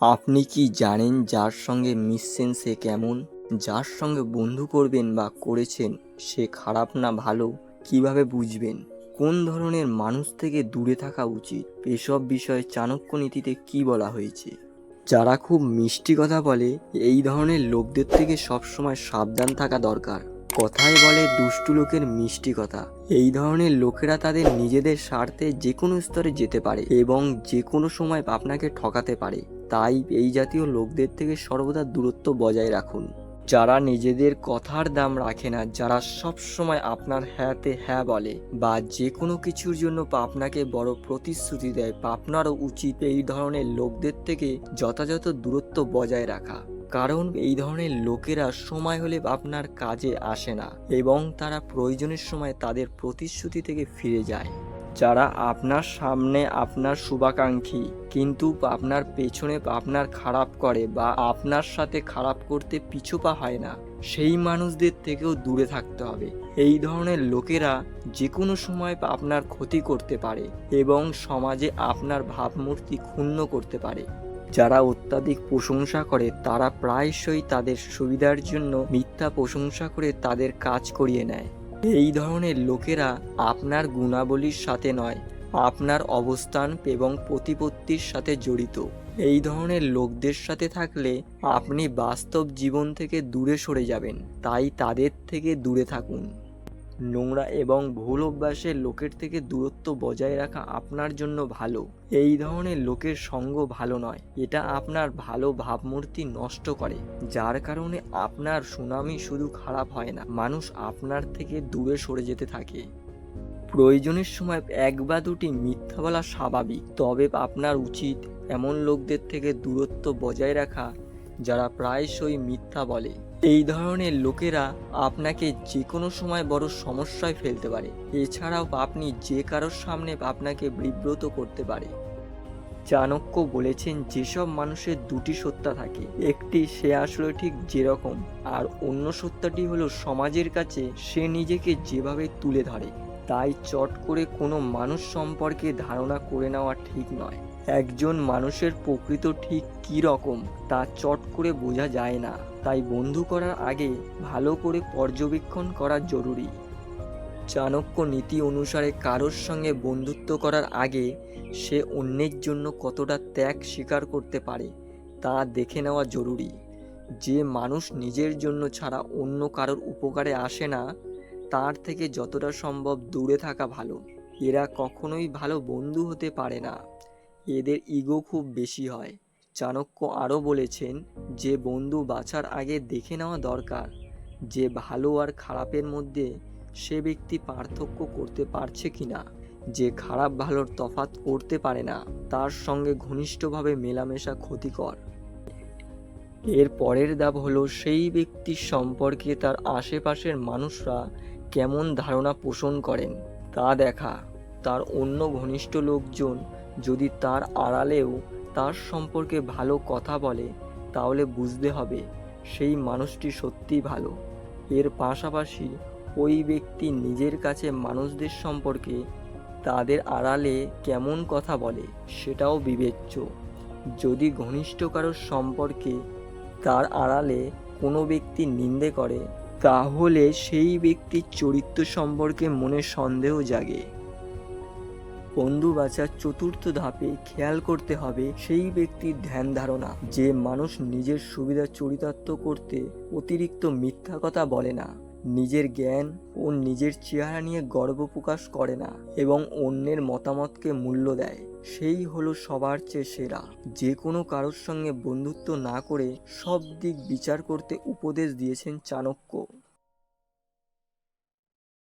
আপনি কি জানেন যার সঙ্গে মিশছেন সে কেমন? যার সঙ্গে বন্ধু করবেন বা করেছেন সে খারাপ না ভালো কিভাবে বুঝবেন? কোন ধরনের মানুষ থেকে দূরে থাকা উচিত? এসব বিষয়ে চাণক্য নীতিতে কি বলা হয়েছে? যারা খুব মিষ্টি কথা বলে এই ধরনের লোকদের থেকে সবসময় সাবধান থাকা দরকার। কথায় বলে দুষ্টু লোকের মিষ্টি কথা। এই ধরনের লোকেরা তাদের নিজেদের স্বার্থে যে কোনো স্তরে যেতে পারে এবং যে কোনো সময় আপনাকে ঠকাতে পারে। তাই এই জাতীয় লোকদের থেকে সর্বদা দূরত্ব বজায় রাখুন। যারা নিজেদের কথার দাম রাখে না, যারা সব সময় আপনার হ্যাঁতে হ্যাঁ বলে বা যে কোনো কিছুর জন্য আপনাকে বড় প্রতিশ্রুতি দেয়, আপনারও উচিত এই ধরনের লোকদের থেকে যথাযথ দূরত্ব বজায় রাখা। কারণ এই ধরনের লোকেরা সময় হলে আপনার কাজে আসে না এবং তারা প্রয়োজনের সময় তাদের প্রতিশ্রুতি থেকে ফিরে যায়। যারা আপনার সামনে আপনার শুভাকাঙ্ক্ষী কিন্তু আপনার পেছনে আপনার খারাপ করে বা আপনার সাথে খারাপ করতে পিছুপা হয় না, সেই মানুষদের থেকেও দূরে থাকতে হবে। এই ধরনের লোকেরা যে কোনো সময় আপনার ক্ষতি করতে পারে এবং সমাজে আপনার ভাবমূর্তি ক্ষুণ্ণ করতে পারে। যারা অত্যাধিক প্রশংসা করে তারা প্রায়শই তাদের সুবিধার জন্য মিথ্যা প্রশংসা করে তাদের কাজ করিয়ে নেয়। এই ধরনের লোকেরা আপনার গুণাবলীর সাথে নয়, আপনার অবস্থান এবং প্রতিপত্তির সাথে জড়িত। এই ধরনের লোকদের সাথে থাকলে আপনি বাস্তব জীবন থেকে দূরে সরে যাবেন, তাই তাদের থেকে দূরে থাকুন। নোংরা এবং ভুল অভ্যাসের লোকের থেকে দূরত্ব বজায় রাখা আপনার জন্য ভালো। এই ধরনের লোকের সঙ্গ ভালো নয়, এটা আপনার ভালো ভাবমূর্তি নষ্ট করে, যার কারণে আপনার সুনামই শুধু খারাপ হয় না, মানুষ আপনার থেকে দূরে সরে যেতে থাকে। প্রয়োজনের সময় এক বা দুটি মিথ্যা বলা স্বাভাবিক, তবে আপনার উচিত এমন লোকদের থেকে দূরত্ব বজায় রাখা যারা প্রায়শই মিথ্যা বলে। এই ধরনের লোকেরা আপনাকে যে কোনো সময় বড় সমস্যায় ফেলতে পারে। এছাড়াও আপনি যে কারোর সামনে আপনাকে বিব্রত করতে পারে। চাণক্য বলেছেন, যেসব মানুষের দুটি সত্তা থাকে, একটি সে আসলে ঠিক যেরকম, আর অন্য সত্তাটি হলো সমাজের কাছে সে নিজেকে যেভাবে তুলে ধরে। তাই চট করে কোনো মানুষ সম্পর্কে ধারণা করে নেওয়া ঠিক নয়। একজন মানুষের প্রকৃত ঠিক কী রকম তা চট করে বোঝা যায় না, তাই বন্ধু করার আগে ভালো করে পর্যবেক্ষণ করা জরুরি। চাণক্য নীতি অনুসারে কারোর সঙ্গে বন্ধুত্ব করার আগে সে অন্যের জন্য কতটা ত্যাগ স্বীকার করতে পারে তা দেখে নেওয়া জরুরি। যে মানুষ নিজের জন্য ছাড়া অন্য কারোর উপকারে আসে না, তার থেকে যতটা সম্ভব দূরে থাকা ভালো। এরা কখনোই ভালো বন্ধু হতে পারে না, এদের ইগো খুব বেশি হয়। চাণক্য আরও বলেছেন যে বন্ধু বাছার আগে দেখে নেওয়া দরকার যে ভালো আর খারাপের মধ্যে সে ব্যক্তি পার্থক্য করতে পারছে কিনা। যে খারাপ ভালোর তফাৎ করতে পারে না তার সঙ্গে ঘনিষ্ঠভাবে মেলামেশা ক্ষতিকর। এর পরের ধাপ হলো সেই ব্যক্তির সম্পর্কে তার আশেপাশের মানুষরা কেমন ধারণা পোষণ করেন তা দেখা। তার অন্য ঘনিষ্ঠ লোকজন যদি তার আড়ালেও তার সম্পর্কে ভালো কথা বলে, তাহলে বুঝতে হবে সেই মানুষটি সত্যিই ভালো। এর পাশাপাশি ওই ব্যক্তি নিজের কাছে মানুষদের সম্পর্কে তাদের আড়ালে কেমন কথা বলে সেটাও বিবেচ্য। যদি ঘনিষ্ঠ কারোর সম্পর্কে তার আড়ালে কোনো ব্যক্তি নিন্দে করে, তাহলে সেই ব্যক্তির চরিত্র সম্পর্কে মনে সন্দেহ জাগে। বন্ধু বাছার চতুর্থ ধাপে খেয়াল করতে হবে সেই ব্যক্তির ধ্যান ধারণা। যে মানুষ নিজের সুবিধা চরিতার্থ করতে অতিরিক্ত মিথ্যা কথা বলে না, নিজের জ্ঞান ও নিজের চেহারা নিয়ে গর্ব প্রকাশ করে না এবং অন্যের মতামতকে মূল্য দেয়, সেই হলো সবার চেয়ে সেরা। যে কোনো কারোর সঙ্গে বন্ধুত্ব না করে সব দিক বিচার করতে উপদেশ দিয়েছেন চাণক্য।